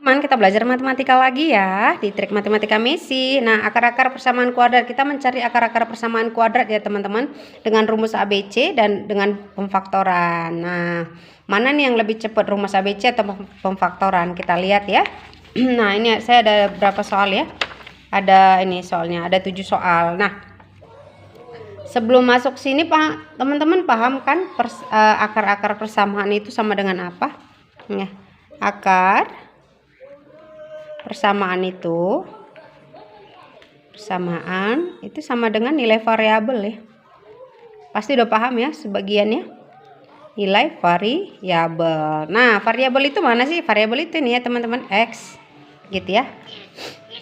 Teman, kita belajar matematika lagi ya di trik matematika Messi. Nah, akar-akar persamaan kuadrat, kita mencari akar-akar persamaan kuadrat ya teman-teman, dengan rumus ABC dan dengan pemfaktoran. Nah, mana nih yang lebih cepat, rumus ABC atau pemfaktoran? Kita lihat ya. Nah, ini saya ada berapa soal ya? Ada ini soalnya, ada 7 soal. Nah, sebelum masuk sini teman-teman paham kan akar-akar persamaan itu sama dengan apa? Ya, akar persamaan itu sama dengan nilai variabel ya. Pasti udah paham ya sebagiannya. Nilai variabel. Nah, variabel itu mana sih? Variabel itu nih ya teman-teman, X gitu ya.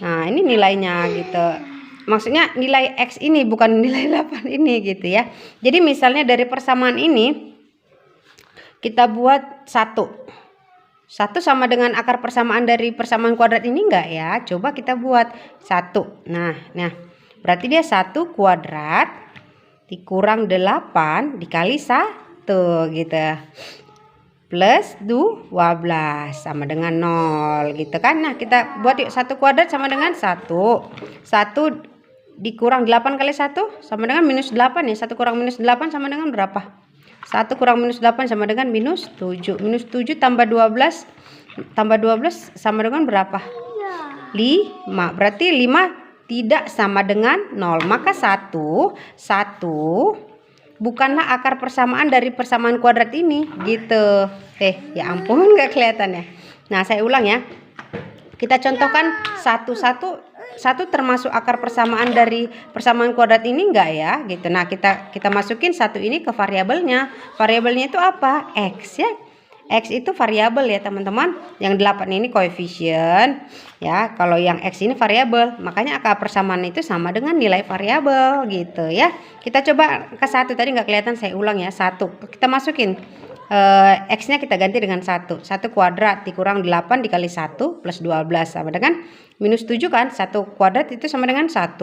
Nah, ini nilainya gitu. Maksudnya nilai X ini bukan nilai 8 ini gitu ya. Jadi misalnya dari persamaan ini kita buat 1 sama dengan akar persamaan dari persamaan kuadrat ini enggak ya? Coba kita buat 1. Nah, berarti dia 1 kuadrat dikurang 8 dikali 1 gitu. Plus 12 sama dengan 0 gitu kan. Nah, kita buat yuk 1 kuadrat sama dengan 1. 1 dikurang 8 kali 1 sama dengan minus 8 ya. 1 kurang minus 8 sama dengan berapa? 1 kurang minus 8 sama dengan minus 7. Minus 7 tambah 12 sama dengan berapa? 5. Berarti 5 tidak sama dengan 0. Maka 1 bukanlah akar persamaan dari persamaan kuadrat ini gitu. Ya ampun, nggak kelihatan ya. Nah, saya ulang ya. Kita contohkan 1 termasuk akar persamaan dari persamaan kuadrat ini enggak ya gitu. Nah, kita masukin 1 ini ke variabelnya. Variabelnya itu apa? X ya. X itu variabel ya teman-teman. Yang 8 ini koefisien ya. Kalau yang X ini variabel, makanya akar persamaan itu sama dengan nilai variabel gitu ya. Kita coba ke 1, tadi nggak kelihatan, saya ulang ya. 1 kita masukin X-nya kita ganti dengan 1. 1 kuadrat dikurang 8 dikali 1 plus 12 sama dengan minus 7 kan. 1 kuadrat itu sama dengan 1.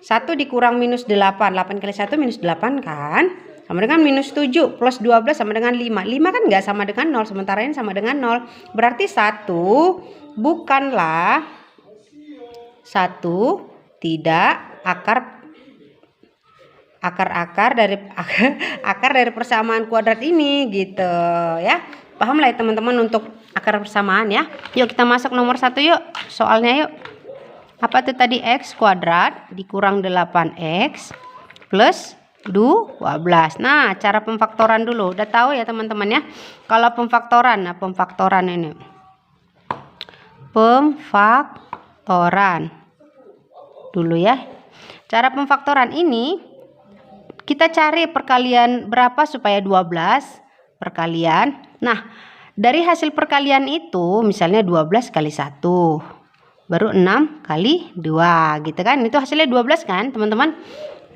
1 dikurang minus 8. 8 kali 1 minus 8 kan. Sama dengan minus 7 plus 12 sama dengan 5. 5 kan nggak sama dengan 0. Sementara ini sama dengan 0. Berarti 1 bukanlah tidak akar dari persamaan kuadrat ini gitu ya. Paham lah ya teman-teman untuk akar persamaan ya. Yuk kita masuk nomor 1 yuk. Soalnya yuk. Apa tuh tadi? X kuadrat dikurang 8x plus 12. Nah, cara pemfaktoran dulu. Udah tahu ya teman-teman ya. Kalau pemfaktoran, nah pemfaktoran ini. Pemfaktoran dulu ya. Cara pemfaktoran ini kita cari perkalian berapa supaya 12 perkalian. Nah, dari hasil perkalian itu misalnya 12 kali 1 baru 6 kali 2 gitu kan. Itu hasilnya 12 kan teman-teman.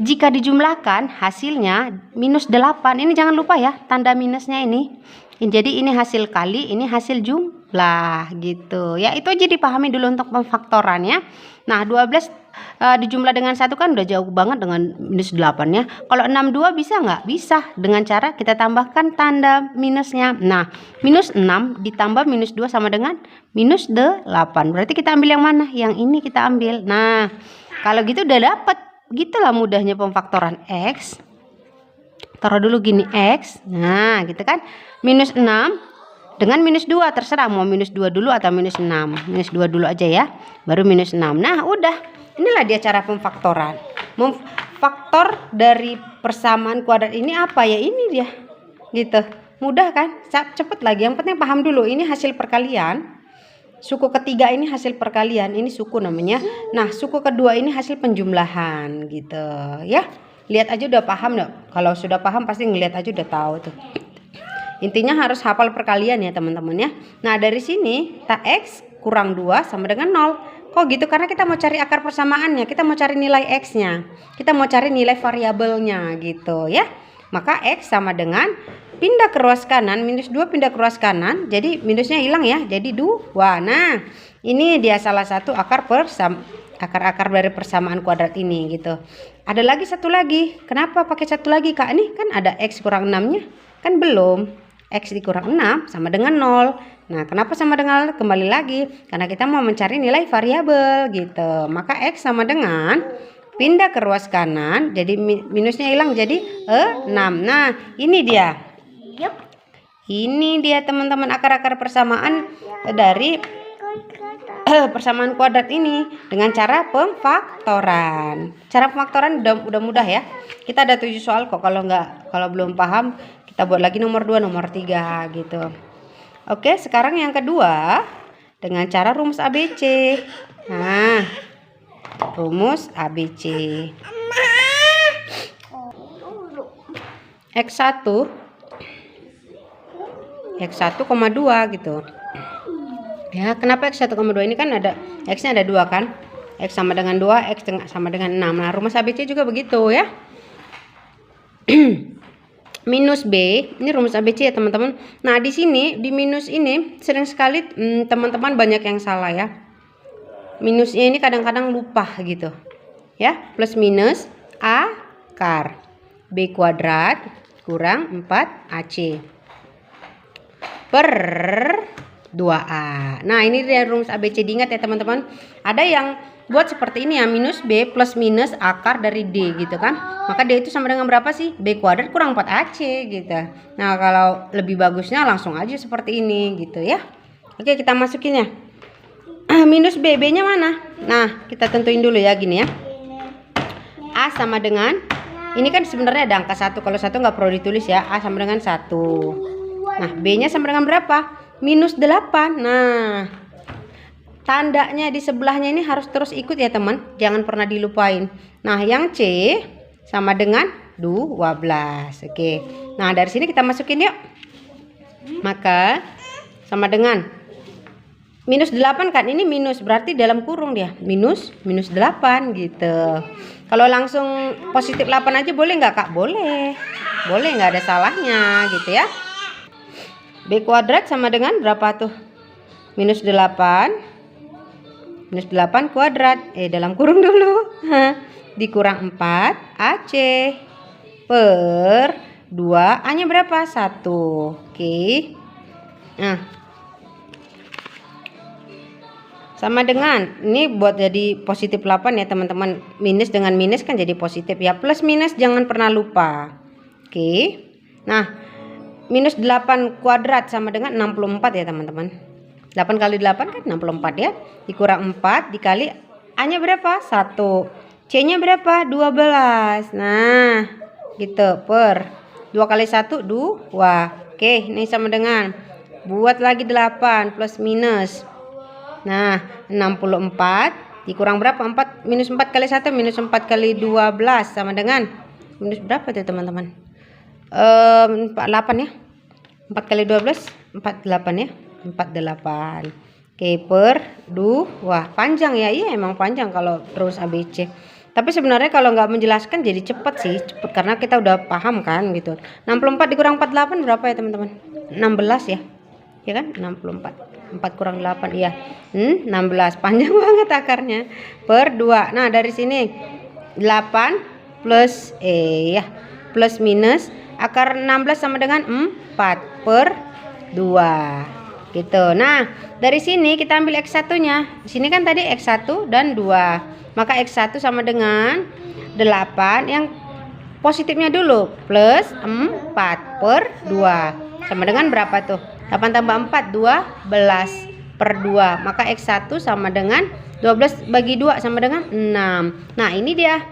Jika dijumlahkan hasilnya minus 8. Ini jangan lupa ya tanda minusnya ini. Jadi ini hasil kali, ini hasil jumlah gitu ya. Itu aja dipahami dulu untuk pemfaktoran ya. Nah, 12 dijumlah dengan 1 kan udah jauh banget dengan minus 8 ya. Kalau 62 bisa nggak? Bisa, dengan cara kita tambahkan tanda minusnya. Nah, minus 6 ditambah minus 2 sama dengan minus 8. Berarti kita ambil yang mana? Yang ini kita ambil. Nah, kalau gitu udah dapet. Gitulah mudahnya pemfaktoran X. Taruh dulu gini X. Nah, gitu kan. Minus 6 dengan minus 2, terserah mau minus 2 dulu atau minus 6. Minus 2 dulu aja ya. Baru minus 6. Nah, udah. Inilah dia cara pemfaktoran. Faktor dari persamaan kuadrat ini apa ya? Ini dia. Gitu. Mudah kan? Cepet lagi. Yang penting paham dulu. Ini hasil perkalian. Suku ketiga ini hasil perkalian. Ini suku namanya. Nah, suku kedua ini hasil penjumlahan gitu ya. Lihat aja udah paham dong. Kalau sudah paham pasti ngelihat aja udah tahu tuh. Intinya harus hafal perkalian ya teman-teman ya. Nah, dari sini X kurang 2 sama dengan 0. Kok gitu? Karena kita mau cari akar persamaannya. Kita mau cari nilai X-nya. Kita mau cari nilai variabelnya gitu ya. Maka X sama dengan pindah ke ruas kanan. Minus 2 pindah ke ruas kanan. Jadi minusnya hilang ya. Jadi 2. Nah, ini dia salah satu akar dari persamaan kuadrat ini gitu. Ada lagi satu lagi. Kenapa pakai satu lagi Kak? Ini kan ada X kurang 6-nya. Kan belum. X dikurang 6 sama dengan 0. Nah, kenapa sama dengan? Kembali lagi, karena kita mau mencari nilai variabel gitu. Maka X sama dengan pindah ke ruas kanan, jadi minusnya hilang jadi 6. Nah, ini dia. Ini dia teman-teman akar-akar persamaan dari persamaan kuadrat ini dengan cara pemfaktoran. Cara pemfaktoran udah mudah ya. Kita ada 7 soal kok. Kalau belum paham, kita buat lagi nomor 2, nomor 3 gitu. Oke, sekarang yang kedua dengan cara rumus ABC. Nah, rumus ABC. X1 X1,2 gitu. Ya, kenapa X 1,2 ini kan ada X-nya ada 2 kan? X sama dengan 2, X sama dengan 6. Nah, rumus ABC juga begitu ya. Minus B, ini rumus ABC ya teman-teman. Nah, di sini di minus ini sering sekali teman-teman banyak yang salah ya. Minusnya ini kadang-kadang lupa gitu. Ya, plus minus akar B kuadrat kurang 4AC per 2A. Nah, ini dari rumus ABC, diingat ya teman-teman. Ada yang buat seperti ini ya, minus B plus minus akar dari D gitu kan. Maka D itu sama dengan berapa sih? B kuadrat kurang 4AC gitu. Nah, kalau lebih bagusnya langsung aja seperti ini gitu ya. Oke, kita masukin ya. Minus B, B-nya mana? Nah, kita tentuin dulu ya gini ya. A sama dengan, ini kan sebenarnya ada angka 1. Kalau 1 nggak perlu ditulis ya. A sama dengan 1. Nah, B-nya sama dengan berapa? Minus 8. Nah, tandanya di sebelahnya ini harus terus ikut ya teman. Jangan pernah dilupain. Nah, yang C sama dengan 12. Oke. Nah, dari sini kita masukin yuk. Maka sama dengan minus 8 kan. Ini minus, berarti dalam kurung dia. Minus 8 gitu. Kalau langsung positif 8 aja boleh nggak Kak? Boleh. Boleh, nggak ada salahnya gitu ya. B kuadrat sama dengan berapa tuh? Minus 8. Minus 8 kuadrat. Dalam kurung dulu. Dikurang 4 AC per 2. A-nya berapa? 1. Oke. Nah. Sama dengan, ini buat jadi positif 8 ya teman-teman. Minus dengan minus kan jadi positif ya. Plus minus jangan pernah lupa. Oke. Nah, minus 8 kuadrat sama dengan 64 ya teman-teman. 8 kali 8 kan 64 ya. Dikurang 4 dikali A-nya berapa? 1. C-nya berapa? 12. Nah, gitu per 2 kali 1 2. Oke, ini sama dengan buat lagi 8 plus minus. Nah, 64 dikurang berapa? 4 minus 4 kali 1 minus 4 kali 12 sama dengan minus berapa tuh teman-teman? 48 ya. 4 kali 12 48 ya. 48. Oke, per 2. Wah, panjang ya. Iya, emang panjang kalau terus ABC. Tapi sebenarnya kalau nggak menjelaskan jadi cepet sih. Cepet karena kita udah paham kan gitu. 64 dikurang 48 berapa ya teman-teman? 16 ya. Ya kan? 64. 4 kurang 8 iya. 16. Panjang banget akarnya. Per 2. Nah, dari sini 8 plus ya. Plus minus akar 16 sama dengan 4 per 2 gitu. Nah, dari sini kita ambil X1-nya. Di sini kan tadi X1 dan 2. Maka X1 sama dengan 8 yang positifnya dulu plus 4 per 2 sama dengan berapa tuh? 8 tambah 4 12 per 2. Maka X1 sama dengan 12 bagi 2 sama dengan 6. Nah, ini dia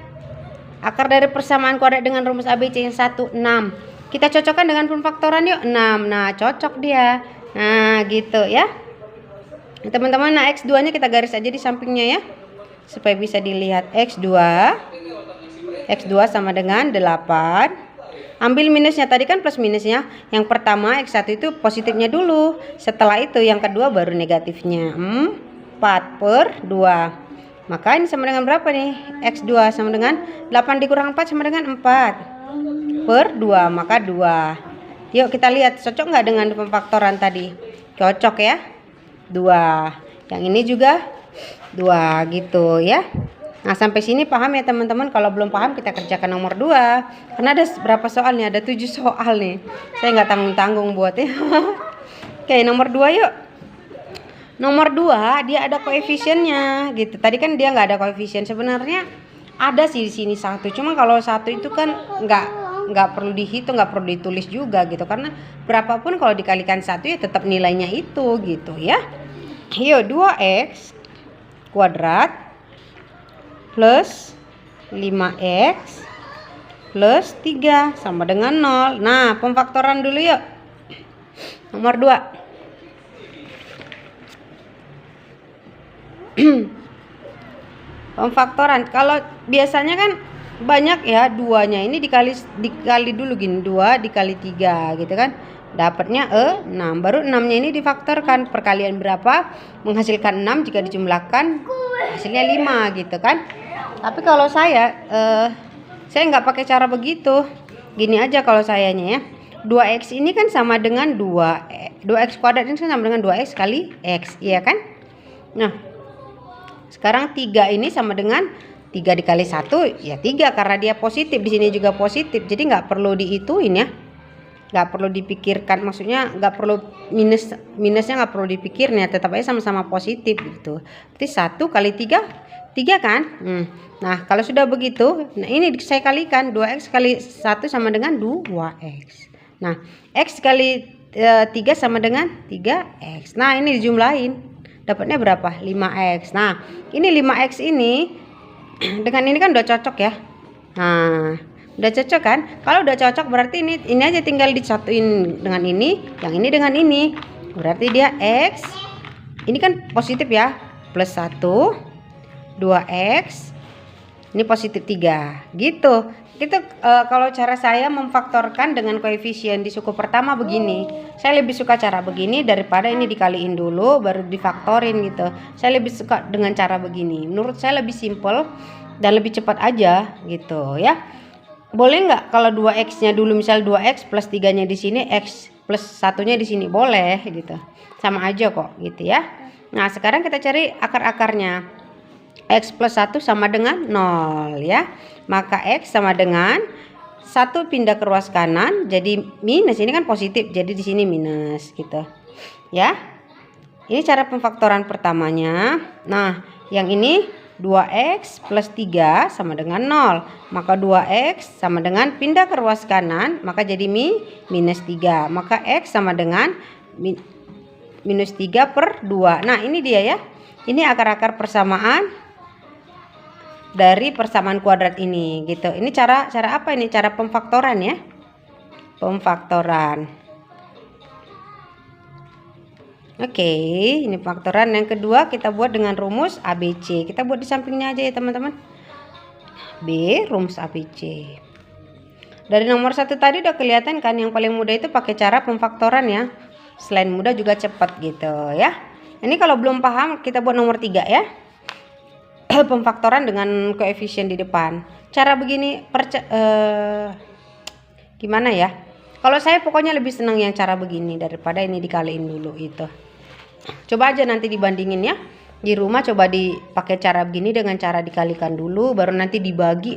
akar dari persamaan kuadrat dengan rumus ABC yang 1, 6. Kita cocokkan dengan pemfaktoran yuk. 6. Nah, cocok dia. Nah, gitu ya. Teman-teman, nah X2-nya kita garis aja di sampingnya ya. Supaya bisa dilihat X2 sama dengan 8. Ambil minusnya, tadi kan plus minusnya. Yang pertama X1 itu positifnya dulu. Setelah itu yang kedua baru negatifnya. 4 per 2. Maka ini sama dengan berapa nih? X2 sama dengan 8 dikurang 4 sama dengan 4 per 2. Maka 2. Yuk kita lihat cocok nggak dengan pemfaktoran tadi? Cocok ya. 2. Yang ini juga 2 gitu ya. Nah, sampai sini paham ya teman-teman. Kalau belum paham kita kerjakan nomor 2. Karena ada berapa soal nih? Ada 7 soal nih. Saya nggak tanggung-tanggung buatnya. Oke, nomor 2 yuk. Nomor 2 dia ada koefisiennya gitu. Tadi kan dia nggak ada koefisien. Sebenarnya ada sih di sini 1. Cuma kalau 1 itu kan nggak perlu dihitung, nggak perlu ditulis juga gitu. Karena berapapun kalau dikalikan 1 ya tetap nilainya itu gitu ya. Yuk 2x kuadrat plus 5x plus 3 sama dengan 0. Nah, pemfaktoran dulu yuk. Nomor 2. Pemfaktoran, kalau biasanya kan banyak ya, 2-nya ini dikali dulu gini, 2 dikali 3 gitu kan, dapatnya 6. Baru 6-nya ini difaktorkan, perkalian berapa menghasilkan 6, jika dijumlahkan hasilnya 5 gitu kan. Tapi kalau saya nggak pakai cara begitu, gini aja kalau sayanya ya. 2x ini kan sama dengan 2x kuadrat ini kan sama dengan 2x kali x, iya kan. Nah, sekarang 3 ini sama dengan 3 dikali 1 ya 3, karena dia positif, di sini juga positif. Jadi nggak perlu diituin ya. Nggak perlu dipikirkan, maksudnya nggak perlu minusnya nggak perlu dipikirin ya, tetap aja sama-sama positif gitu. Berarti 1 kali 3 kan. Nah, kalau sudah begitu, nah ini saya kalikan 2x kali 1 sama dengan 2x. Nah, x kali 3 sama dengan 3x. Nah, ini dijumlahin. Dapatnya berapa? 5x. Nah, ini 5x ini dengan ini kan udah cocok ya. Nah, udah cocok kan? Kalau udah cocok berarti ini aja tinggal disatuin dengan ini, yang ini dengan ini. Berarti dia x. Ini kan positif ya. Plus 1, 2x. Ini positif 3. Gitu. Itu kalau cara saya memfaktorkan dengan koefisien di suku pertama begini. Saya lebih suka cara begini daripada ini dikaliin dulu baru difaktorin gitu. Saya lebih suka dengan cara begini. Menurut saya lebih simple dan lebih cepat aja gitu ya. Boleh nggak kalau 2x-nya dulu, misal 2x plus 3-nya di sini, x plus 1-nya di sini, boleh gitu. Sama aja kok gitu ya. Nah, sekarang kita cari akar-akarnya. X plus 1 sama dengan 0 ya. Maka X sama dengan 1 pindah ke ruas kanan jadi minus, ini kan positif jadi di sini minus gitu ya. Ini cara pemfaktoran pertamanya. Nah, yang ini 2x plus 3 sama dengan 0. Maka 2x sama dengan pindah ke ruas kanan, maka jadi minus 3. Maka x sama dengan minus 3 per 2. Nah, ini dia ya. Ini akar-akar persamaan dari persamaan kuadrat ini gitu. Ini cara apa ini? Cara pemfaktoran ya. Pemfaktoran. Oke, ini pemfaktoran. Yang kedua kita buat dengan rumus ABC. Kita buat di sampingnya aja ya teman-teman. B, rumus ABC. Dari nomor 1 tadi udah kelihatan kan, yang paling mudah itu pakai cara pemfaktoran ya. Selain mudah juga cepat gitu ya. Ini kalau belum paham kita buat nomor 3 ya. Pemfaktoran dengan koefisien di depan. Cara begini gimana ya? Kalau saya pokoknya lebih senang yang cara begini daripada ini dikaliin dulu itu. Coba aja nanti dibandingin ya. Di rumah coba dipakai cara begini dengan cara dikalikan dulu, baru nanti dibagi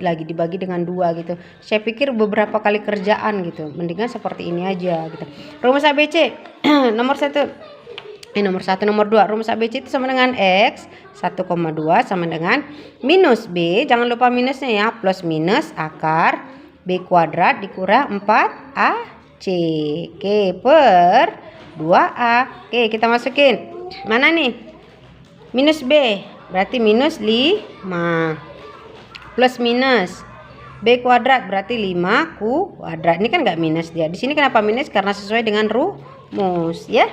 dengan 2 gitu. Saya pikir beberapa kali kerjaan gitu. Mendingan seperti ini aja gitu. Rumus ABC nomor 1. Nomor 1, nomor 2. Rumus ABC itu sama dengan X 1,2 sama dengan minus B. Jangan lupa minusnya ya. Plus minus akar B kuadrat dikurang 4AC. Oke, per 2A. Oke, kita masukin. Mana nih? Minus B. Berarti minus 5. Plus minus B kuadrat berarti 5 kuadrat. Ini kan nggak minus dia. Di sini kenapa minus? Karena sesuai dengan rumus ya.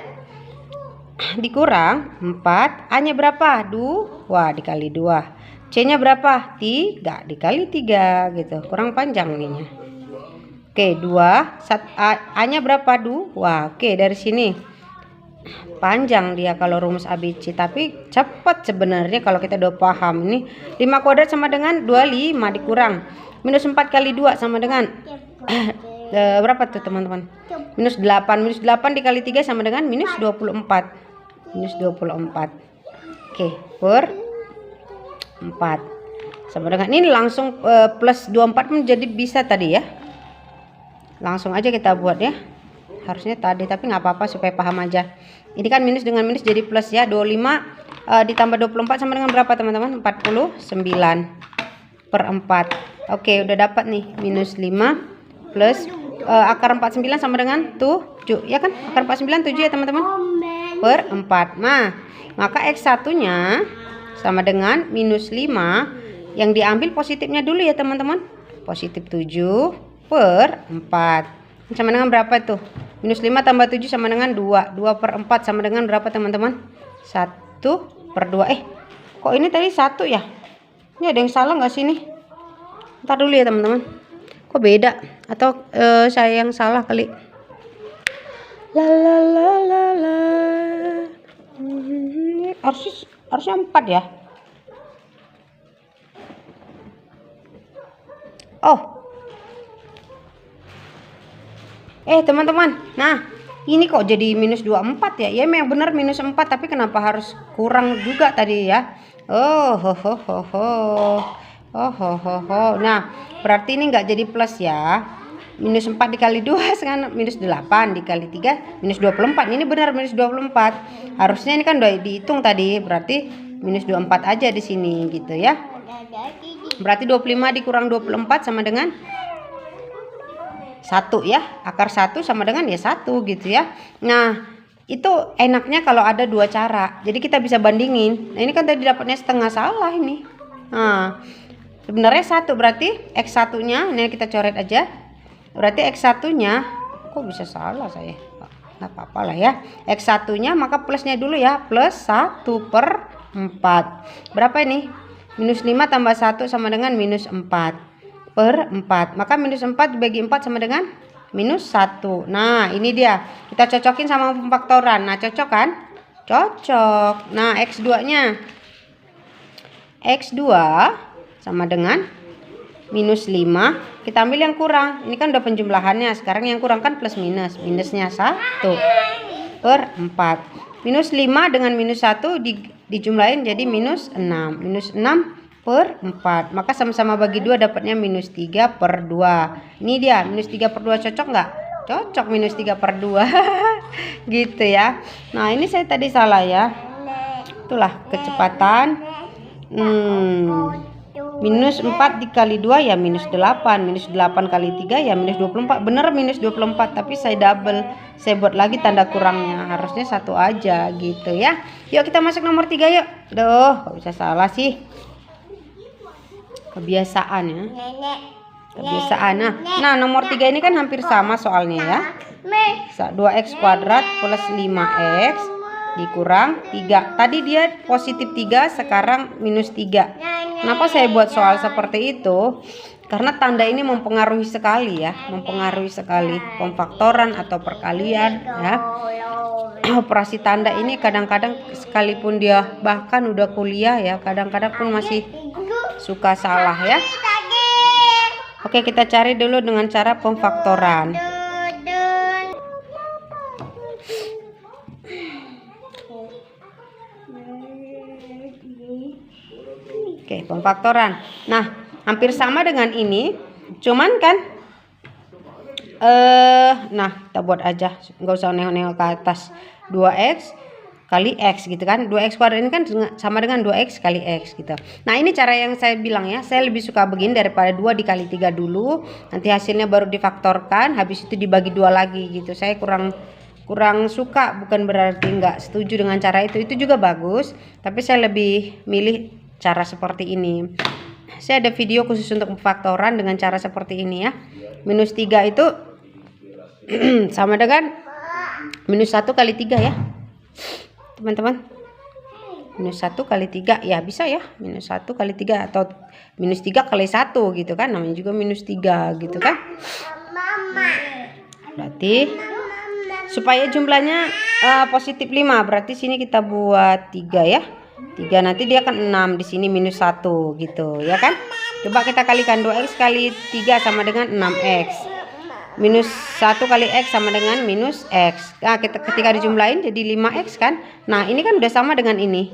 Dikurang 4, A-nya berapa? 2 dikali 2. C-nya berapa? 3 dikali 3 gitu. Kurang panjang ininya. Oke, 2 A-nya berapa? 2. Oke, dari sini panjang dia kalau rumus ABC, tapi cepat sebenarnya kalau kita udah paham. Ini 5 kuadrat sama dengan 25 dikurang minus 4 kali 2 sama dengan berapa tuh teman-teman? Minus 8. Minus 8 dikali 3 sama dengan minus 24. Minus 24. Oke, per 4 sama dengan ini langsung plus 24 menjadi bisa tadi ya. Langsung aja kita buat ya. harusnya tadi, tapi nggak apa-apa supaya paham aja. Ini kan minus dengan minus jadi plus ya. 25 ditambah 24 sama dengan berapa teman-teman? 49 per 4. Oke, udah dapat nih. Minus 5 plus akar 49 sama dengan 7. Ya kan? Akar 49 7 ya teman-teman. Per 4. Nah, maka X1 nya sama dengan minus 5. Yang diambil positifnya dulu ya teman-teman. Positif 7 per 4. Sama dengan berapa tuh? Minus 5 tambah 7 sama dengan 2. 2 per 4 sama dengan berapa teman-teman? 1 per 2. Kok ini tadi 1 ya? Ini ada yang salah nggak sih nih? Ntar dulu ya teman-teman. Kok beda? Atau saya yang salah kali? La la la la la. Harusnya 4 ya? Oh. Teman-teman. Nah, ini kok jadi minus 24 ya? Ya memang benar minus 4, tapi kenapa harus kurang juga tadi ya? Nah, berarti ini nggak jadi plus ya. Minus 4 dikali 2 kan minus 8 dikali 3 minus 24. Ini benar minus 24. Harusnya ini kan udah dihitung tadi, berarti minus 24 aja di sini gitu ya. Berarti 25 dikurang 24 sama dengan 1 ya. Akar 1 sama dengan ya 1 gitu ya. Nah, itu enaknya kalau ada dua cara. Jadi kita bisa bandingin. Nah, ini kan tadi dapatnya setengah, salah ini. Nah, sebenarnya 1 berarti X1 nya ini kita coret aja. Berarti X1 nya kok bisa salah saya? Nggak apa-apa lah ya. X1 nya maka plusnya dulu ya. Plus 1 per 4. Berapa ini? Minus 5 tambah 1 sama dengan minus 4 per 4. Maka minus 4 dibagi 4 sama dengan minus 1. Nah, ini dia. Kita cocokin sama pemfaktoran. Nah, cocok kan? Cocok. Nah, X2 nya. X2 sama dengan minus 5. Kita ambil yang kurang. Ini kan udah penjumlahannya. Sekarang yang kurang kan plus minus. Minusnya 1 per 4. Minus 5 dengan minus 1 dijumlahin jadi minus 6. Minus 6 per 4. Maka sama-sama bagi 2 dapatnya minus 3 per 2. Ini dia. Minus 3 per 2 cocok nggak? Cocok minus 3 per 2. Gitu ya. Nah, ini saya tadi salah ya. Itulah kecepatan. Minus 4 dikali 2 ya minus 8. Minus 8 kali 3 ya minus 24. Bener minus 24. Tapi saya double. Saya buat lagi tanda kurangnya. Harusnya 1 aja gitu ya. Yuk kita masuk nomor 3 yuk. Duh, kok bisa salah sih? Kebiasaan ya. Kebiasaan. Nah nomor 3 ini kan hampir sama soalnya ya. 2x kuadrat plus 5x dikurang 3. Tadi dia positif 3, sekarang minus 3. Kenapa saya buat soal seperti itu? Karena tanda ini mempengaruhi sekali ya. Mempengaruhi sekali. Pemfaktoran atau perkalian ya. Operasi tanda ini kadang-kadang sekalipun dia bahkan udah kuliah ya, kadang-kadang pun masih suka salah ya. Oke, kita cari dulu dengan cara pemfaktoran. Oke, pemfaktoran. Nah, hampir sama dengan ini, cuman kan nah, kita buat aja, nggak usah nengok-nengok ke atas. 2x kali x gitu kan. 2x kuadrat ini kan sama dengan 2x kali x gitu. Nah, ini cara yang saya bilang ya. Saya lebih suka begini daripada 2 dikali 3 dulu. Nanti hasilnya baru difaktorkan, habis itu dibagi 2 lagi gitu. Saya kurang suka, bukan berarti nggak setuju dengan cara itu. Itu juga bagus, tapi saya lebih milih cara seperti ini. Saya ada video khusus untuk pemfaktoran dengan cara seperti ini ya. Minus 3 itu sama dengan minus 1 kali 3 ya teman-teman. Minus 1 kali 3 ya bisa ya. Minus 1 kali 3 atau minus 3 kali 1 gitu kan. Namanya juga minus 3 gitu kan. Berarti supaya jumlahnya positif 5. Berarti sini kita buat 3 ya. 3 nanti dia kan 6. Di sini minus 1 gitu ya kan. Coba kita kalikan 2x kali 3 sama dengan 6x. Minus 1 kali x sama dengan minus x. Nah, ketika dijumlahin jadi 5x kan. Nah, ini kan udah sama dengan ini.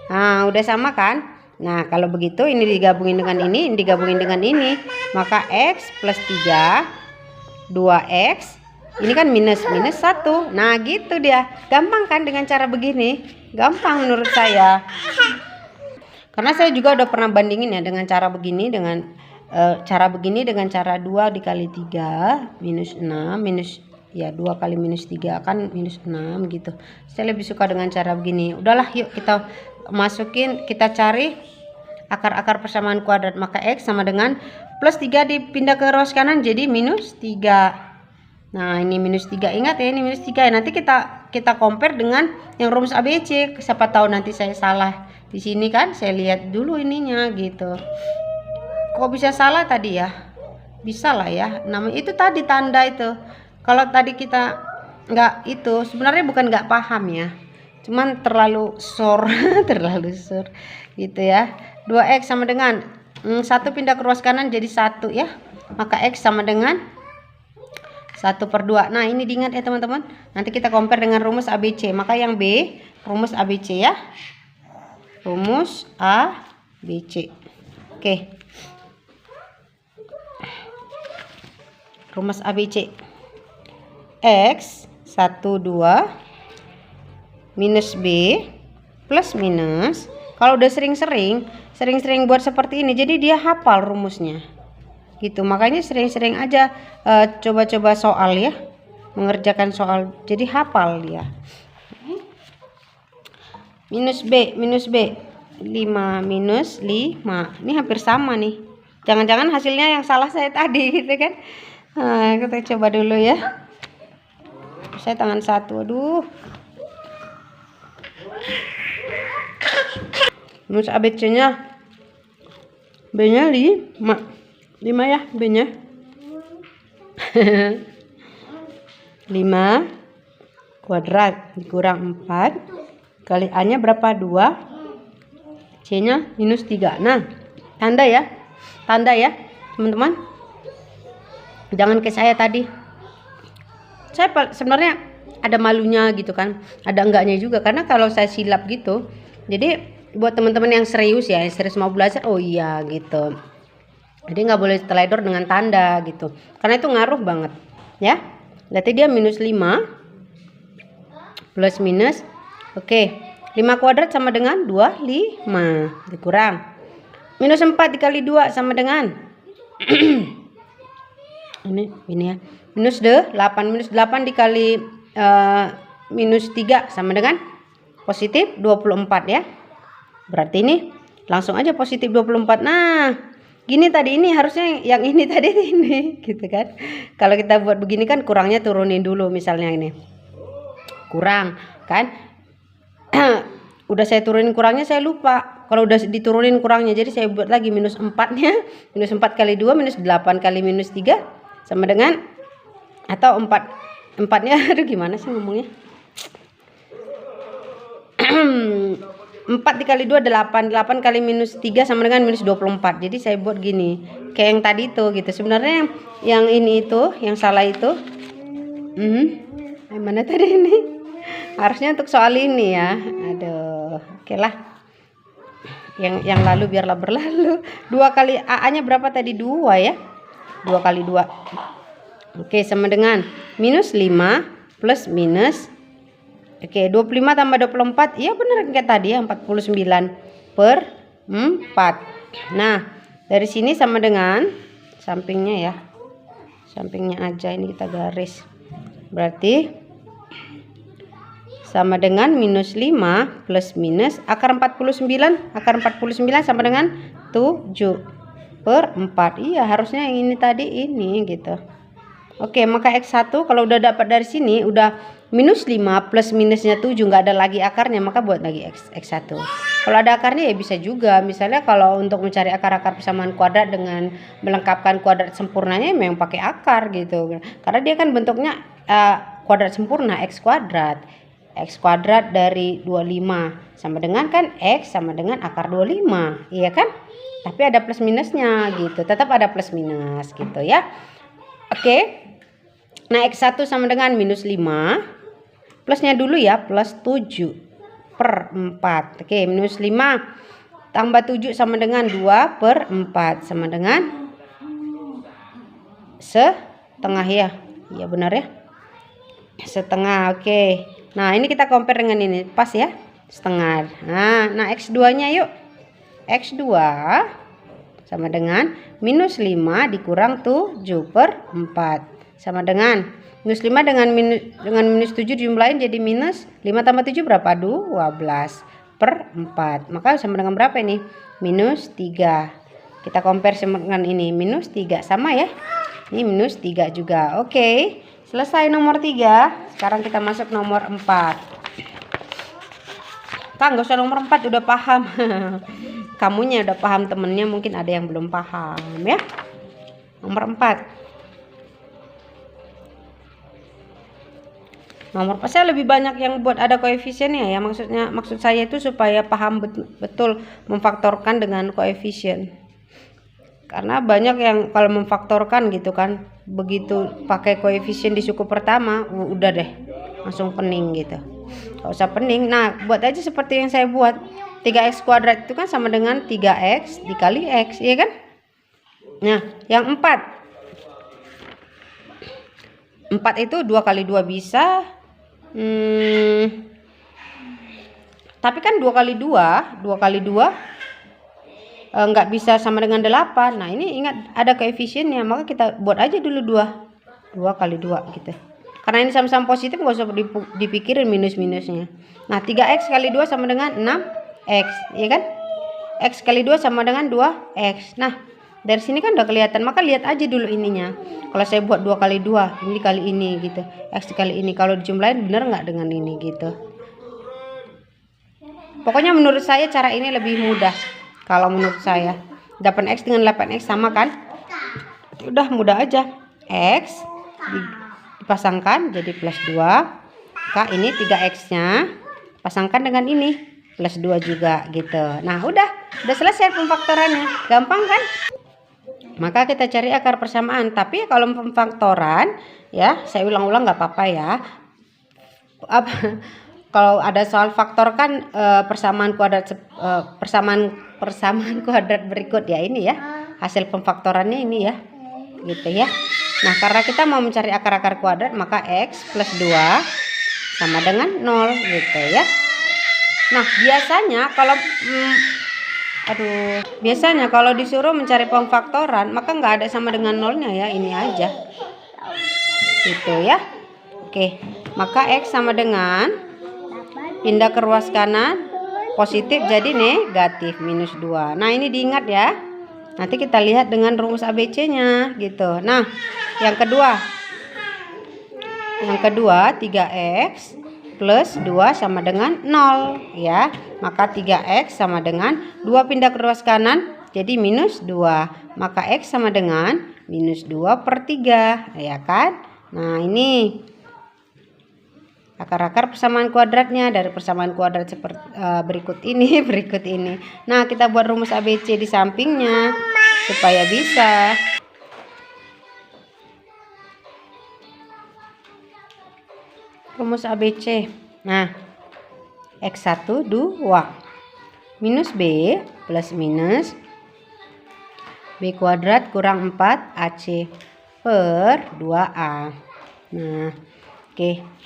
Nah, udah sama kan. Nah, kalau begitu ini digabungin dengan ini digabungin dengan ini. Maka x plus 3, 2x Ini kan minus 1. Nah gitu dia. Gampang kan dengan cara begini? Gampang menurut saya. Karena saya juga udah pernah bandingin ya dengan cara begini dengan cara begini dengan cara 2 dikali 3 minus 6 minus ya 2 kali minus 3 kan minus 6 gitu. Saya lebih suka dengan cara begini. Udahlah yuk kita masukin, kita cari akar-akar persamaan kuadrat. Maka X sama dengan plus 3 dipindah ke ruas kanan jadi minus 3. Nah ini minus 3, ingat ya ini minus 3 ya. Nanti kita compare dengan yang rumus ABC. Siapa tahu nanti saya salah di sini kan, saya lihat dulu ininya gitu. Kok bisa salah tadi ya? Bisa lah ya, namanya itu tadi tanda itu. Kalau tadi kita nggak itu sebenarnya bukan nggak paham ya, cuman terlalu sor terlalu sor gitu ya. 2x sama dengan 1 pindah ke ruas kanan jadi 1 ya, maka x sama dengan 1/2. Nah ini diingat ya teman-teman, nanti kita compare dengan rumus ABC. Maka yang B rumus ABC ya, rumus ABC. Oke, rumus ABC X 1 2 minus B plus minus. Kalau udah sering-sering buat seperti ini, jadi dia hafal rumusnya gitu. Makanya sering-sering aja coba-coba soal ya, mengerjakan soal, jadi hafal dia. Minus B 5 minus 5, ini hampir sama nih. Jangan-jangan hasilnya yang salah saya tadi gitu kan. Nah, kita coba dulu ya. Saya tangan 1, aduh. Rumus ABC nya B nya 5 ya, B nya 5 kuadrat dikurang 4 kali A nya berapa, 2, C nya minus 3. Nah tanda ya teman-teman, jangan kayak saya tadi. Saya sebenarnya ada malunya gitu kan, ada enggaknya juga, karena kalau saya silap gitu. Jadi buat teman-teman yang serius ya, yang serius mau belajar, oh iya gitu, jadi nggak boleh teledor dengan tanda gitu, karena itu ngaruh banget ya. Berarti dia minus 5 plus minus, oke, 5 kuadrat sama dengan 25 dikurang minus 4 dikali 2 sama dengan ini ya, minus 8 dikali minus 3 sama dengan positif 24 ya. Berarti ini langsung aja positif 24. Nah gini tadi, ini harusnya yang ini tadi ini gitu kan. Kalau kita buat begini kan kurangnya turunin dulu, misalnya ini kurang kan. Udah saya turunin kurangnya, saya lupa kalau udah diturunin kurangnya, jadi saya buat lagi minus 4 nya. Minus 4 kali 2 minus 8 kali minus 3 sama dengan, atau 4 nya aduh gimana sih ngomongnya, 4 dikali 2 8 kali minus 3 sama dengan minus 24. Jadi saya buat gini kayak yang tadi itu gitu. Sebenarnya yang ini itu yang salah itu mana tadi ini, harusnya untuk soal ini ya. Aduh, oke lah, yang lalu biarlah berlalu. 2 kali A nya berapa tadi, 2 ya, 2 kali 2 oke sama dengan minus 5 plus minus. Oke, 25 tambah 24. Iya benar kayak tadi ya, 49/4. Nah, dari sini sama dengan sampingnya ya. Sampingnya aja ini kita garis. Berarti sama dengan minus 5 plus minus akar 49. Akar 49 sama dengan 7/4. Iya, harusnya yang ini tadi ini gitu. Oke, maka X1 kalau udah dapat dari sini udah minus 5 plus minusnya 7, nggak ada lagi akarnya, maka buat lagi X1. Kalau ada akarnya ya bisa juga. Misalnya kalau untuk mencari akar-akar persamaan kuadrat dengan melengkapkan kuadrat sempurnanya memang pakai akar gitu. Karena dia kan bentuknya kuadrat sempurna, X kuadrat. X kuadrat dari 25 sama dengan kan X sama dengan akar 25, iya kan? Tapi ada plus minusnya gitu, tetap ada plus minus gitu ya. Oke. Nah X1 sama dengan minus 5, plusnya dulu ya, plus 7/4. Oke, minus 5 tambah 7 sama dengan 2/4 sama dengan setengah ya. Iya benar ya. setengah. Oke. Nah, ini kita compare dengan ini. Pas ya? Setengah. Nah X2-nya yuk. X2 sama dengan minus 5 dikurang 7/4. Sama dengan minus 5 dengan minus 7 dijumlahin jadi minus 5 tambah 7 berapa? 12/4. Maka sama dengan berapa ini? Minus 3. Kita compare dengan ini. Minus 3. Sama ya? Ini minus 3 juga. Oke. Selesai nomor 3. Sekarang kita masuk nomor 4. Kak, nggak usah nomor 4, udah paham. Kamunya udah paham, temennya mungkin ada yang belum paham ya. Nomor 4. Nomor 4 saya lebih banyak yang buat ada koefisiennya ya. Maksud saya itu supaya paham betul memfaktorkan dengan koefisien. Karena banyak yang kalau memfaktorkan gitu kan, begitu pakai koefisien di suku pertama, udah deh langsung pening gitu. Gak usah pening. Nah, buat aja seperti yang saya buat. 3x kuadrat itu kan sama dengan 3x dikali x, iya kan? Nah, yang 4 itu 2 kali 2 bisa. Tapi kan 2 kali 2 nggak bisa sama dengan 8. Nah, ini ingat ada koefisiennya, maka kita buat aja dulu 2 kali 2 gitu. Karena ini sama-sama positif, nggak usah dipikirin minus-minusnya. Nah, 3x kali 2 sama dengan 6x, ya kan? X kali 2 sama dengan 2x. Nah, dari sini kan udah kelihatan, maka lihat aja dulu ininya. Kalau saya buat 2 kali 2, ini kali ini gitu. X kali ini, kalau dijumlahin bener nggak dengan ini gitu. Pokoknya menurut saya cara ini lebih mudah. Kalau menurut saya 8x dengan 8x sama kan? Udah mudah aja. X dipasangkan jadi plus 2. Kak, ini 3x nya pasangkan dengan ini plus 2 juga gitu. Nah, udah selesai pemfaktorannya. Gampang kan? Maka kita cari akar persamaan. Tapi kalau pemfaktoran ya, saya ulang-ulang nggak apa-apa ya. Kalau ada soal faktor kan persamaan kuadrat berikut ya, ini ya hasil pemfaktorannya ini ya gitu ya. Nah, karena kita mau mencari akar-akar kuadrat, maka x plus 2 sama dengan 0 gitu ya. Nah, biasanya kalau disuruh mencari pemfaktoran, maka nggak ada sama dengan nolnya ya, ini aja gitu ya. Oke, maka x sama dengan pindah ke ruas kanan positif jadi negatif minus 2. Nah, ini diingat ya. Nanti kita lihat dengan rumus ABC-nya gitu. Nah, yang kedua 3x plus 2 sama dengan 0 ya. Maka 3x sama dengan 2 pindah ke ruas kanan jadi minus 2. Maka x sama dengan minus 2/3 ya kan. Nah, ini akar-akar persamaan kuadratnya dari persamaan kuadrat seperti berikut ini. Nah, kita buat rumus ABC di sampingnya supaya bisa. Rumus ABC. Nah, x1 2 minus b plus minus b kuadrat kurang 4 AC per 2A. Nah, oke.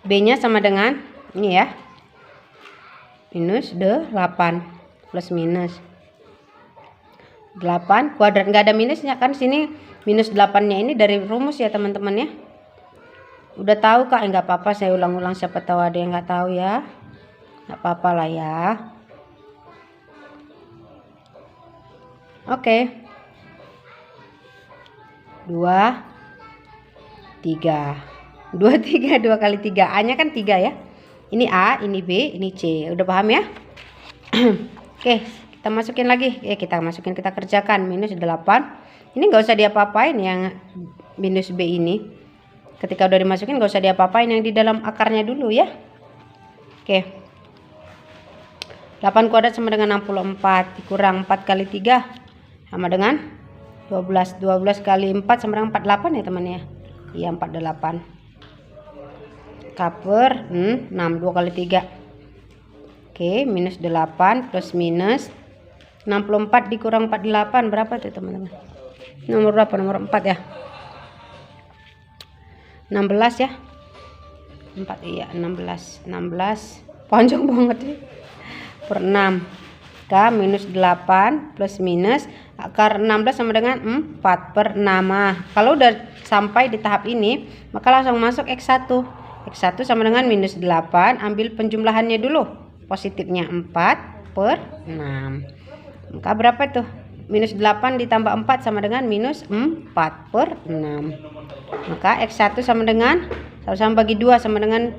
B-nya sama dengan ini ya. Minus 8 plus minus 8 kuadrat, nggak ada minusnya kan sini. Minus 8-nya ini dari rumus ya teman-teman ya. Udah tahu Kak? Nggak apa-apa, saya ulang-ulang, siapa tahu ada yang nggak tahu ya. Nggak apa-apa lah ya. Oke. 2 kali 3. A-nya kan 3 ya. Ini A, ini B, ini C. Udah paham ya? Oke, kita masukin lagi. Kita kerjakan. Minus 8. Ini nggak usah diapa-apain yang minus B ini. Ketika udah dimasukin nggak usah diapa-apain yang di dalam akarnya dulu ya. Oke. 8 kuadrat sama dengan 64. Dikurang 4 kali 3 sama dengan 12. 12 kali 4 sama dengan 48 ya teman ya. Iya, 48. Kaper 6, 2 kali 3. Oke, minus 8 plus minus 64 dikurang 48 berapa tuh teman-teman? Nomor berapa? Nomor 4 ya. 16 ya. 4 iya 16 panjang banget ya. Per 6 K minus 8 plus minus akar 16 sama dengan 4 per 6. Kalau udah sampai di tahap ini maka langsung masuk X1 sama dengan minus 8. Ambil penjumlahannya dulu, positifnya 4 per 6, maka berapa tuh? Minus 8 ditambah 4 sama dengan minus 4 per 6. Maka X1 sama dengan 1 sama bagi 2 sama dengan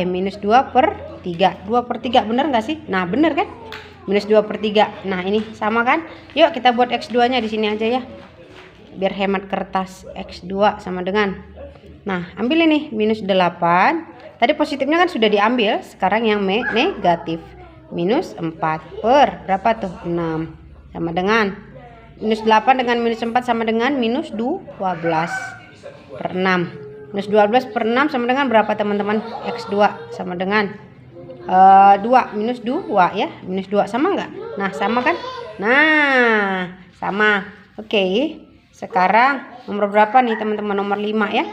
minus 2 per 3. 2 per 3 bener nggak sih? Nah bener kan, minus 2 per 3. Nah ini sama kan. Yuk kita buat X2 nya di sini aja ya, biar hemat kertas. X2 sama dengan, nah ambil ini minus 8. Tadi positifnya kan sudah diambil, sekarang yang negatif. Minus 4 per berapa tuh? 6 sama dengan minus 8 dengan minus 4 sama dengan minus 12 per 6. Minus 12 per 6 sama dengan berapa teman-teman? X2 sama dengan 2 minus 2 ya. Minus 2 sama enggak? Nah sama kan? Nah sama. Oke, sekarang nomor berapa nih teman-teman? Nomor 5 ya.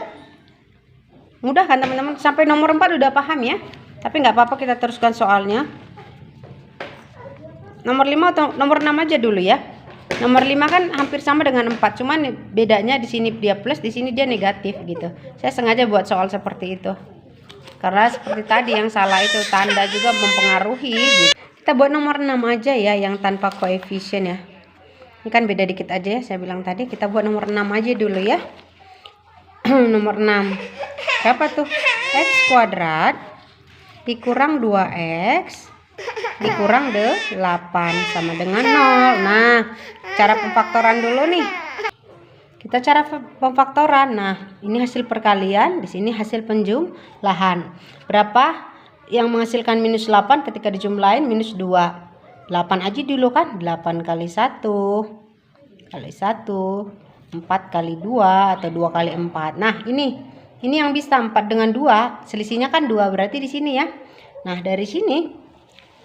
Mudah kan teman-teman? Sampai nomor 4 udah paham ya. Tapi nggak apa-apa, kita teruskan soalnya. Nomor 5 atau nomor 6 aja dulu ya. Nomor 5 kan hampir sama dengan 4, cuman bedanya di sini dia plus, di sini dia negatif gitu. Saya sengaja buat soal seperti itu. Karena seperti tadi yang salah itu tanda juga mempengaruhi gitu. Kita buat nomor 6 aja ya, yang tanpa koefisien ya. Ini kan beda dikit aja ya, saya bilang tadi. Kita buat nomor 6 aja dulu ya. Nomor 6. Berapa tuh? X kuadrat dikurang 2x dikurang 8 sama dengan 0. Nah, cara pemfaktoran dulu nih. Kita cara pemfaktoran. Nah, ini hasil perkalian, di sini hasil penjumlahan. Berapa yang menghasilkan minus 8 ketika dijumlahin? Minus 2. 8 aja dulu kan? 8 kali 1 kali 1, 4 kali 2 atau 2 kali 4. Nah, ini yang bisa 4 dengan 2, selisihnya kan 2, berarti di sini ya. Nah, dari sini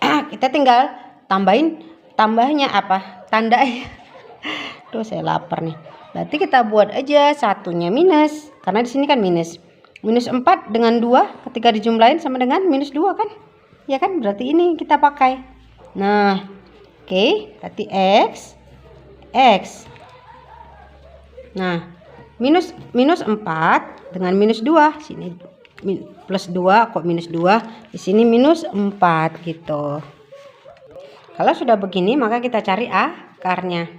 kita tinggal tambahnya apa? Tanda ya. Tuh saya lapar nih. Berarti kita buat aja satunya minus, karena di sini kan minus. Minus 4 dengan 2 ketika dijumlahin sama dengan minus 2 kan? Ya kan? Berarti ini kita pakai. Nah, oke, berarti X. Nah, minus 4 dengan minus 2. Sini plus 2 kok minus 2, di sini minus 4 gitu. Kalau sudah begini maka kita cari akarnya.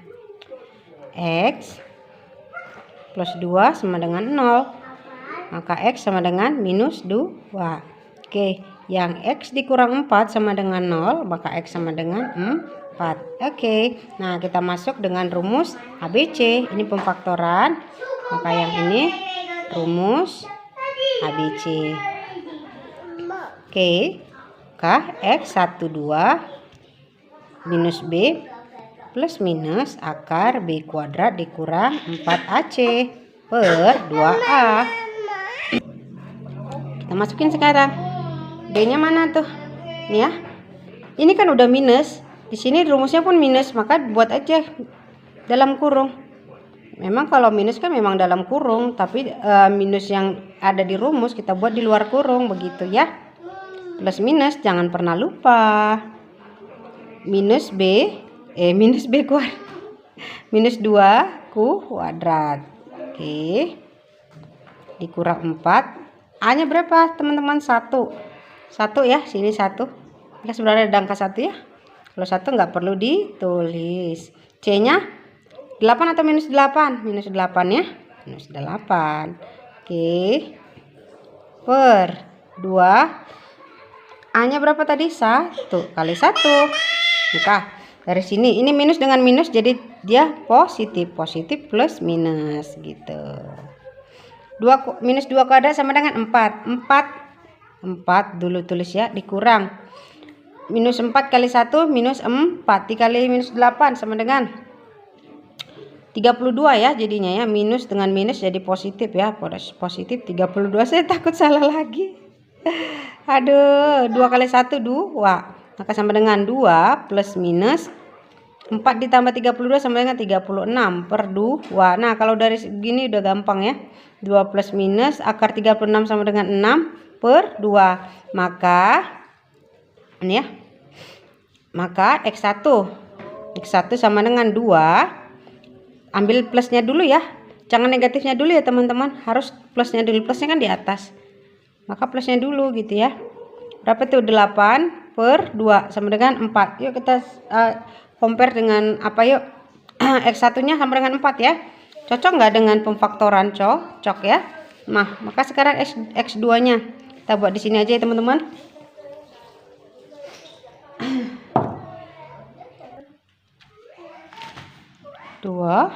X plus 2 sama dengan 0, maka X sama dengan minus 2. Oke, yang X dikurang 4 sama dengan 0, maka X sama dengan 4. Oke, nah kita masuk dengan rumus ABC. Ini pemfaktoran, maka yang ini rumus ABC. Oke, X 12 minus B plus minus akar B kuadrat dikurang 4AC per 2A. Kita masukin sekarang. B-nya mana tuh? Nih ya. Ini kan udah minus. Di sini rumusnya pun minus, maka buat aja dalam kurung. Memang kalau minus kan memang dalam kurung, tapi minus yang ada di rumus kita buat di luar kurung, begitu ya. Plus minus jangan pernah lupa. Minus B kuadrat. Minus 2 kuadrat. Oke. Dikurang 4. A-nya berapa, teman-teman? 1 ya, sini 1. Ini sebenarnya ada angka 1 ya. Kalau 1 nggak perlu ditulis. C-nya 8 atau minus 8? Minus 8 ya. Minus 8. Oke. Per 2. A-nya berapa tadi? 1 kali 1. Maka dari sini ini minus dengan minus jadi dia positif. Positif plus minus gitu. Minus 2 kuadrat sama dengan 4. 4 dulu tulis ya, dikurang. Minus 4 kali 1 minus 4. Dikali minus 8 sama dengan 32 ya jadinya ya. Minus dengan minus jadi positif ya. Positif 32. Saya takut salah lagi. Aduh, 2 kali 1 2. Maka sama dengan 2 plus minus 4 ditambah 32 sama dengan 36 per 2. Nah, kalau dari segini udah gampang ya. 2 plus minus akar 36 sama dengan 6 per 2. Maka ini ya. Maka X1 sama dengan 2. Ambil plusnya dulu ya. Jangan negatifnya dulu ya teman-teman. Harus plusnya dulu. Plusnya kan di atas. Maka plusnya dulu gitu ya. Berapa tuh? 8 per 2 sama dengan 4. Yuk kita compare dengan apa yuk. X1 nya sama dengan 4 ya. Cocok nggak dengan pemfaktoran? Cocok ya. Nah, maka sekarang X2 nya kita buat di sini aja ya teman-teman. Dua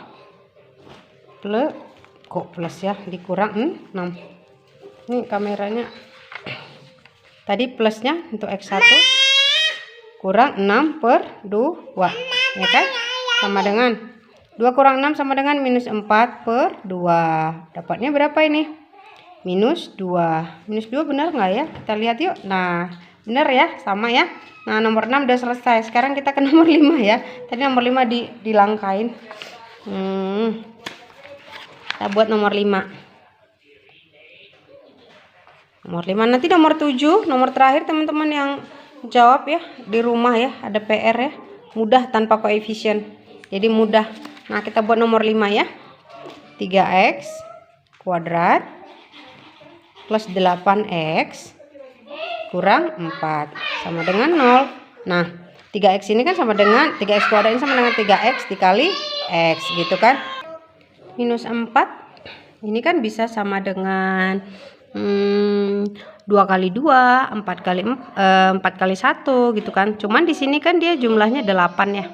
plus kok plus ya, dikurang 6. Ini kameranya tadi plusnya untuk X1 kurang 6 per 2 ya kan, sama dengan 2 kurang 6 sama dengan minus 4 per 2. Dapatnya berapa ini? Minus 2. Minus 2 benar nggak ya? Kita lihat yuk. Nah, benar ya, sama ya. Nah, nomor 6 udah selesai. Sekarang kita ke nomor 5 ya. Tadi nomor 5 dilangkain. Kita buat nomor 5. Nomor 5. Nanti nomor 7, nomor terakhir teman-teman yang jawab ya di rumah ya. Ada PR ya. Mudah tanpa koefisien. Jadi mudah. Nah, kita buat nomor 5 ya. 3x kuadrat plus 8x kurang 4 sama dengan 0. Nah, 3x ini kan sama dengan 3x kuadrat ini sama dengan 3x dikali x gitu kan. Minus 4 ini kan bisa sama dengan 2 kali 2, 4 kali 1 gitu kan. Cuman di sini kan dia jumlahnya 8 ya.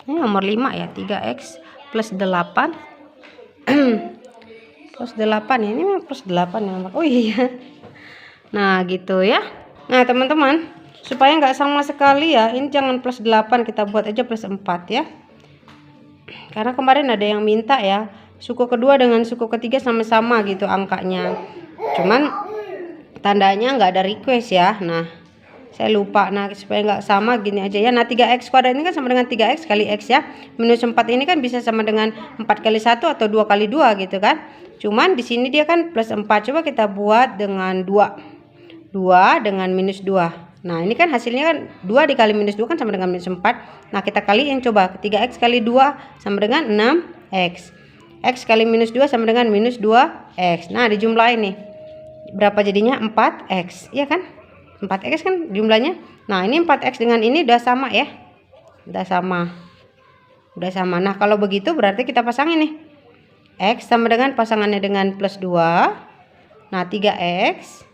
Ini nomor 5 ya, 3x plus 8 plus 8 ya, ini plus 8 ya. Oh iya. Nah gitu ya. Nah teman-teman, supaya nggak sama sekali ya, ini jangan plus 8, kita buat aja plus 4 ya. Karena kemarin ada yang minta ya, suku kedua dengan suku ketiga sama-sama gitu angkanya. Cuman tandanya nggak ada request ya. Nah saya lupa. Nah supaya nggak sama gini aja ya. Nah 3x kuadrat ini kan sama dengan 3x kali x ya. Minus 4 ini kan bisa sama dengan 4 kali 1 atau 2 kali 2 gitu kan. Cuman di sini dia kan plus 4. Coba kita buat dengan 2 dengan minus 2. Nah ini kan hasilnya kan 2 dikali minus 2 kan sama dengan minus 4. Nah kita kaliin coba. 3x kali 2 sama dengan 6x. X kali minus 2 sama dengan minus 2x. Nah dijumlahin nih. Berapa jadinya? 4x. Iya kan? 4x kan jumlahnya. Nah ini 4x dengan ini udah sama ya. Udah sama. Nah kalau begitu berarti kita pasangin nih. X sama dengan pasangannya dengan plus 2. Nah 3x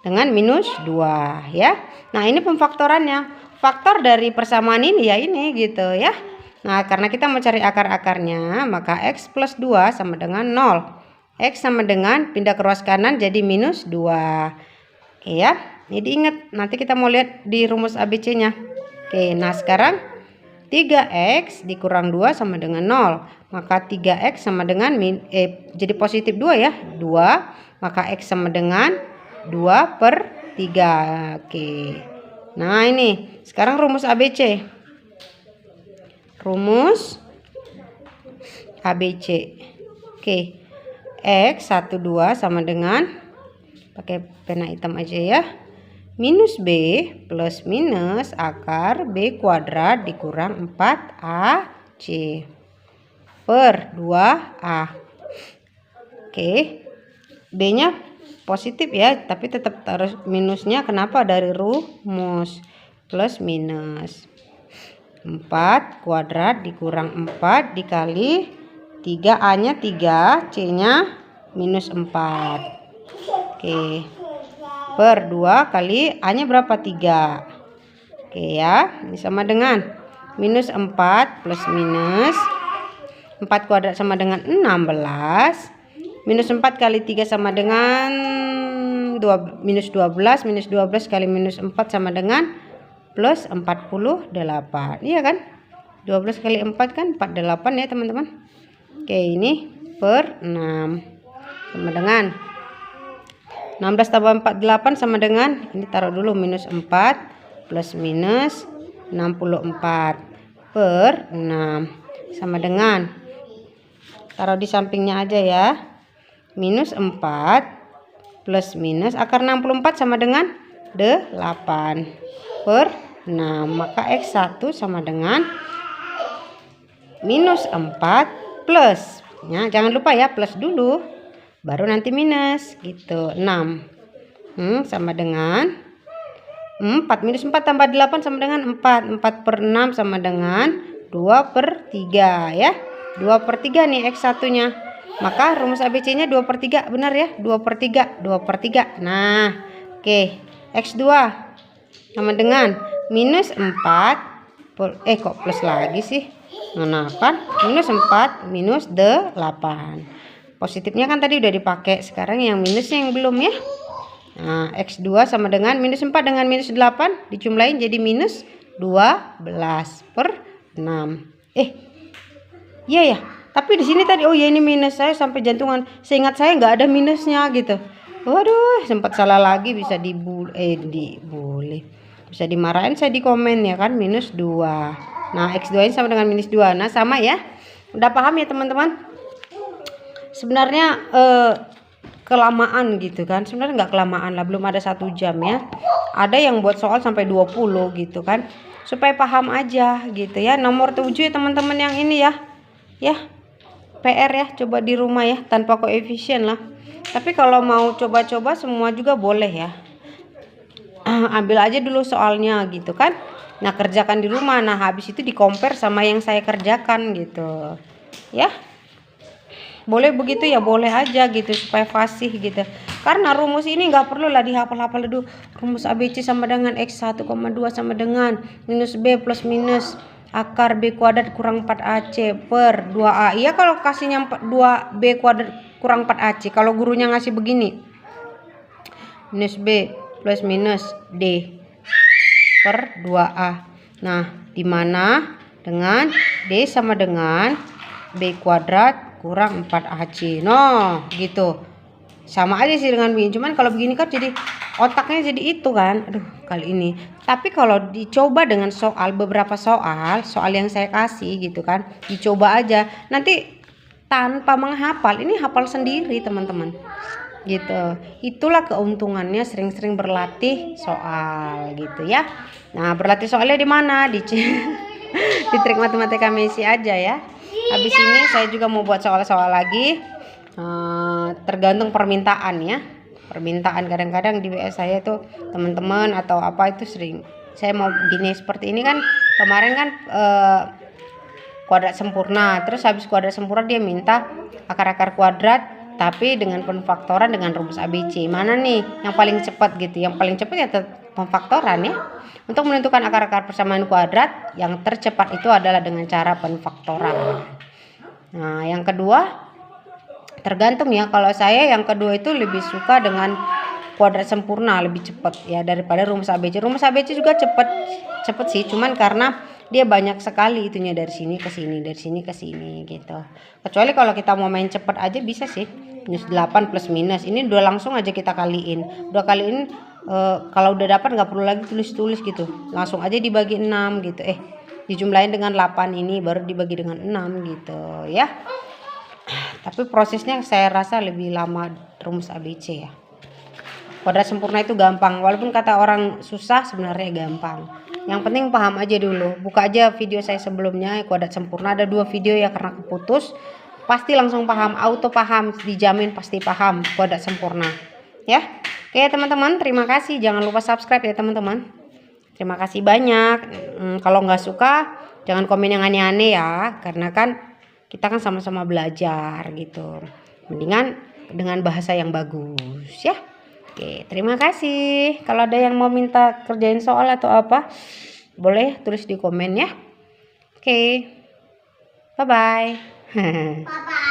dengan minus 2 ya. Nah ini pemfaktorannya. Faktor dari persamaan ini ya ini gitu ya. Nah karena kita mau cari akar-akarnya, maka x plus 2 sama dengan 0. X sama dengan pindah ke ruas kanan jadi minus 2. Oke ya. Jadi ingat, nanti kita mau lihat di rumus ABC nya. Oke, nah sekarang 3x dikurang 2 sama dengan 0. Maka 3x sama dengan jadi positif 2 ya. 2, maka x sama dengan 2 per 3. Oke. Nah ini, sekarang rumus ABC. Rumus ABC. Oke. X 1, 2 sama dengan, pakai pena hitam aja ya. Minus B plus minus akar B kuadrat dikurang 4AC per 2A. Oke. B-nya positif ya, tapi tetap harus minusnya. Kenapa? Dari rumus plus minus 4 kuadrat dikurang 4 dikali 3A-nya 3, C-nya minus 4. Oke. Per 2 kali A-nya berapa? 3. Oke ya, ini sama dengan minus 4 plus minus 4 kuadrat sama dengan 16. Minus 4 kali 3 sama dengan minus 12. Minus 12 kali minus 4 sama dengan plus 48. Iya kan? 12 kali 4 kan 48 ya teman-teman. Oke, ini per 6 sama dengan 16 tambah 48 sama dengan, ini taruh dulu minus 4 plus minus 64. per 6 sama dengan, taruh di sampingnya aja ya, minus 4 plus minus akar 64 sama dengan 8 per 6. Maka X1 sama dengan minus 4 plus, ya, jangan lupa ya, plus dulu baru nanti minus gitu. 6 sama dengan 4, minus 4 tambah 8 sama dengan 4 per 6 sama dengan 2 per 3 ya, 2 per 3 nih X1 nya. Maka rumus ABC nya 2 per 3, benar ya, 2 per 3, 2 per 3. Nah oke, X2 sama dengan minus 4 kok plus lagi sih, nah kan minus 4 minus 8. Positifnya kan tadi udah dipakai, sekarang yang minusnya yang belum ya. Nah X2 sama dengan minus 4 dengan minus 8 dijumlahin jadi minus 12 per 6. Iya ya, tapi di sini tadi oh ya ini minus, saya sampai jantungan, seingat saya nggak ada minusnya gitu. Waduh, sempat salah lagi, bisa dibully, bisa dimarahin saya di komen ya kan, minus 2. Nah X2 ini sama dengan minus 2. Nah sama ya, udah paham ya teman-teman. Sebenarnya kelamaan gitu kan, sebenarnya nggak kelamaan lah, belum ada 1 jam ya. Ada yang buat soal sampai 20 gitu kan, supaya paham aja gitu ya. Nomor 7 ya teman-teman yang ini ya PR ya, coba di rumah ya, tanpa koefisien lah. Tapi kalau mau coba-coba semua juga boleh ya. Ambil aja dulu soalnya gitu kan. Nah kerjakan di rumah, nah habis itu di compare sama yang saya kerjakan gitu ya. Boleh begitu ya, boleh aja gitu supaya fasih gitu. Karena rumus ini nggak perlu lah dihafal-hafal dulu. Rumus ABC sama dengan X 1,2 sama dengan minus B plus minus akar B kuadrat kurang 4AC per 2A. Iya kalau kasihnya 2B kuadrat kurang 4AC. Kalau gurunya ngasih begini, minus B plus minus D per 2A. Nah dimana dengan D sama dengan B kuadrat kurang 4AC. No gitu, sama aja sih dengan begini, cuman kalau begini kan jadi otaknya jadi itu kan, aduh kali ini. Tapi kalau dicoba dengan soal, beberapa soal yang saya kasih gitu kan, dicoba aja nanti tanpa menghafal, ini hafal sendiri teman-teman gitu. Itulah keuntungannya sering-sering berlatih soal gitu ya. Nah berlatih soalnya di mana, di Trik Matematika Messi aja ya. Habis ini saya juga mau buat soal-soal lagi, tergantung permintaan ya. Permintaan kadang-kadang di WS saya tuh teman-teman atau apa itu sering saya mau begini seperti ini kan. Kemarin kan kuadrat sempurna, terus habis kuadrat sempurna dia minta akar-akar kuadrat tapi dengan pemfaktoran dengan rumus ABC. Mana nih yang paling cepat gitu? Yang paling cepat ya pemfaktoran ya. Untuk menentukan akar-akar persamaan kuadrat yang tercepat itu adalah dengan cara pemfaktoran. Nah yang kedua tergantung ya, kalau saya yang kedua itu lebih suka dengan kuadrat sempurna, lebih cepat ya daripada rumus ABC. Rumus ABC juga cepat sih, cuman karena dia banyak sekali itunya, dari sini ke sini, dari sini ke sini gitu. Kecuali kalau kita mau main cepat aja bisa sih, minus 8 plus minus ini udah langsung aja kita kaliin, kalau udah dapat nggak perlu lagi tulis-tulis gitu, langsung aja dibagi 6 gitu, dijumlahin dengan 8 ini baru dibagi dengan 6 gitu ya. Tapi prosesnya saya rasa lebih lama rumus ABC ya. Kuadrat sempurna itu gampang, walaupun kata orang susah sebenarnya gampang. Yang penting paham aja dulu. Buka aja video saya sebelumnya kuadrat sempurna, ada 2 video ya karena keputus. Pasti langsung paham, auto paham, dijamin pasti paham kuadrat sempurna ya. Oke teman-teman, terima kasih, jangan lupa subscribe ya teman-teman. Terima kasih banyak. Kalau nggak suka jangan komen yang aneh-aneh ya, karena kan kita kan sama-sama belajar gitu. Mendingan dengan bahasa yang bagus ya. Oke, terima kasih. Kalau ada yang mau minta kerjain soal atau apa, boleh tulis di komen ya. Oke, bye-bye.